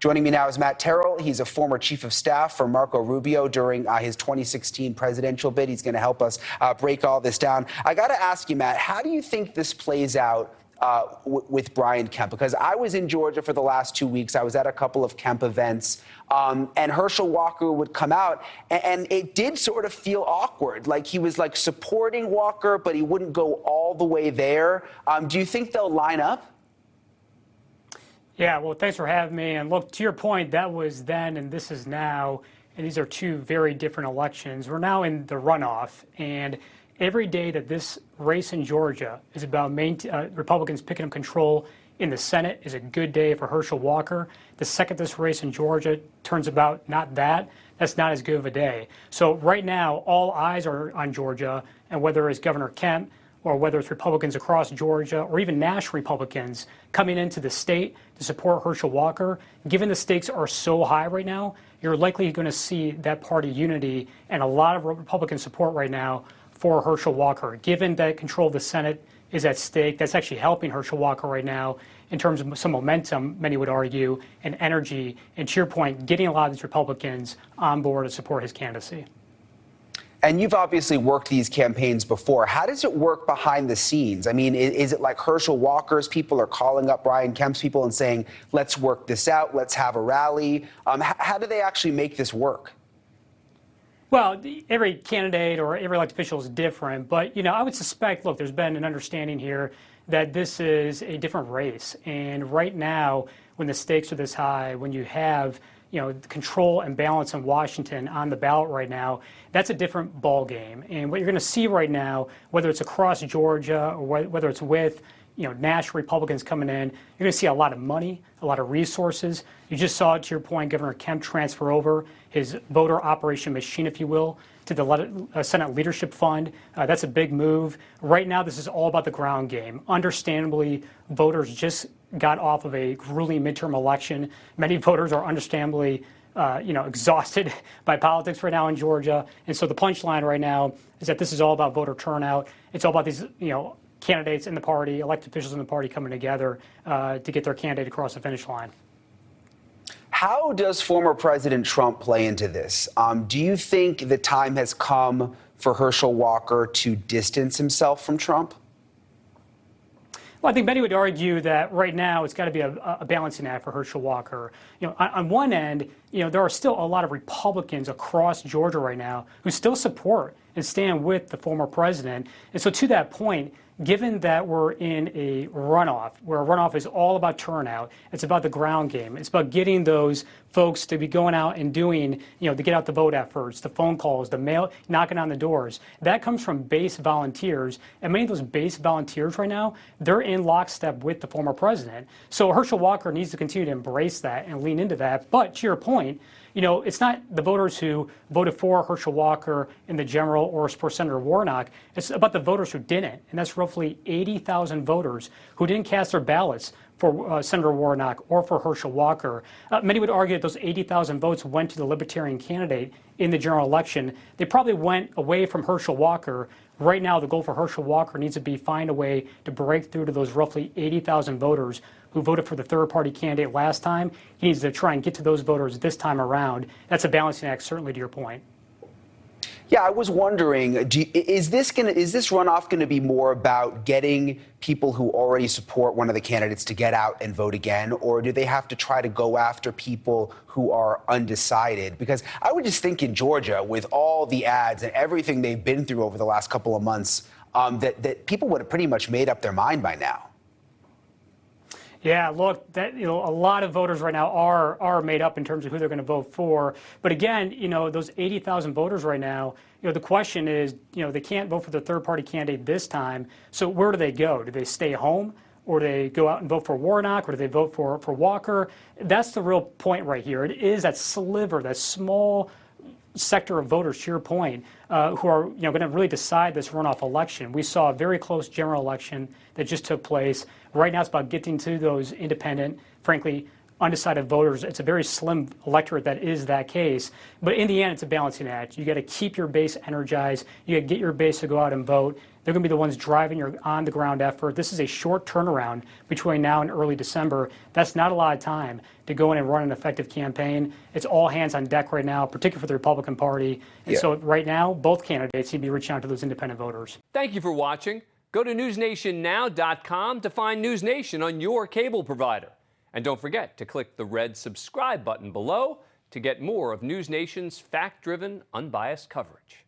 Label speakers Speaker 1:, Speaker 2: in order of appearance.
Speaker 1: Joining me now is Matt Terrill. He's a former chief of staff for Marco Rubio during his 2016 presidential bid. He's going to help us break all this down. I got to ask you, Matt, how do you think this plays out with Brian Kemp? Because I was in Georgia for the last 2 weeks. I was at a couple of Kemp events, and Herschel Walker would come out, and it did sort of feel awkward. Like he was like supporting Walker, but he wouldn't go all the way there. Do you think they'll line up?
Speaker 2: Yeah, well, thanks for having me. And look, to your point, that was then and this is now, and these are two very different elections. We're now in the runoff, and every day that this race in Georgia is about Republicans picking up control in the Senate is a good day for Herschel Walker. The second this race in Georgia turns about not that, that's not as good of a day. So right now, all eyes are on Georgia, and whether it's Governor Kemp or whether it's Republicans across Georgia or even national Republicans coming into the state to support Herschel Walker, given the stakes are so high right now, you're likely going to see that party unity and a lot of Republican support right now for Herschel Walker. Given that control of the Senate is at stake, that's actually helping Herschel Walker right now in terms of some momentum, many would argue, and energy, and to your point, getting a lot of these Republicans on board to support his candidacy.
Speaker 1: And you've obviously worked these campaigns before. How does it work behind the scenes? I mean, is it like Herschel Walker's people are calling up Brian Kemp's people and saying, let's work this out, let's have a rally? How do they actually make this work?
Speaker 2: Well, every candidate or every elected official is different, but, I would suspect, look, there's been an understanding here that this is a different race. And right now, when the stakes are this high, when you have control and balance in Washington on the ballot right now, that's a different ball game. And what you're going to see right now, whether it's across Georgia or whether it's with national Republicans coming in, you're going to see a lot of money, a lot of resources. You just saw, to your point, Governor Kemp transfer over his voter operation machine, if you will, to the Senate Leadership Fund. That's a big move. Right now, this is all about the ground game. Understandably, voters just got off of a grueling midterm election. Many voters are understandably exhausted by politics right now in Georgia. And so the punchline right now is that this is all about voter turnout. It's all about these, candidates in the party, elected officials in the party coming together to get their candidate across the finish line.
Speaker 1: How does former President Trump play into this? Do you think the time has come for Herschel Walker to distance himself from Trump?
Speaker 2: Well, I think many would argue that right now it's got to be a balancing act for Herschel Walker. On one end, there are still a lot of Republicans across Georgia right now who still support and stand with the former president. And so to that point, given that we're in a runoff, where a runoff is all about turnout, it's about the ground game. It's about getting those folks to be going out and doing, to get out the vote efforts, the phone calls, the mail, knocking on the doors. That comes from base volunteers. And many of those base volunteers right now, they're in lockstep with the former president. So Herschel Walker needs to continue to embrace that and lean into that. But to your point, it's not the voters who voted for Herschel Walker in the general or for Senator Warnock. It's about the voters who didn't. And that's roughly 80,000 voters who didn't cast their ballots for Senator Warnock or for Herschel Walker. Many would argue that those 80,000 votes went to the Libertarian candidate in the general election. They probably went away from Herschel Walker. Right now, the goal for Herschel Walker needs to be find a way to break through to those roughly 80,000 voters who voted for the third-party candidate last time. He needs to try and get to those voters this time around. That's a balancing act, certainly, to your point.
Speaker 1: Yeah, I was wondering, is this runoff going to be more about getting people who already support one of the candidates to get out and vote again, or do they have to try to go after people who are undecided? Because I would just think in Georgia, with all the ads and everything they've been through over the last couple of months, that people would have pretty much made up their mind by now.
Speaker 2: Yeah, look, a lot of voters right now are made up in terms of who they're going to vote for. But again, those 80,000 voters right now, the question is, they can't vote for the third-party candidate this time. So where do they go? Do they stay home, or do they go out and vote for Warnock, or do they vote for Walker? That's the real point right here. It is that sliver, that small sector of voters, to your point, who are going to really decide this runoff election. We saw a very close general election that just took place. Right now, it's about getting to those independent, frankly, undecided voters. It's a very slim electorate that is that case. But in the end, it's a balancing act. You got to keep your base energized. You got to get your base to go out and vote. They're going to be the ones driving your on-the-ground effort. This is a short turnaround between now and early December. That's not a lot of time to go in and run an effective campaign. It's all hands on deck right now, particularly for the Republican Party. And so right now, both candidates need to be reaching out to those independent voters.
Speaker 3: Thank you for watching. Go to newsnationnow.com to find NewsNation on your cable provider. And don't forget to click the red subscribe button below to get more of NewsNation's fact-driven, unbiased coverage.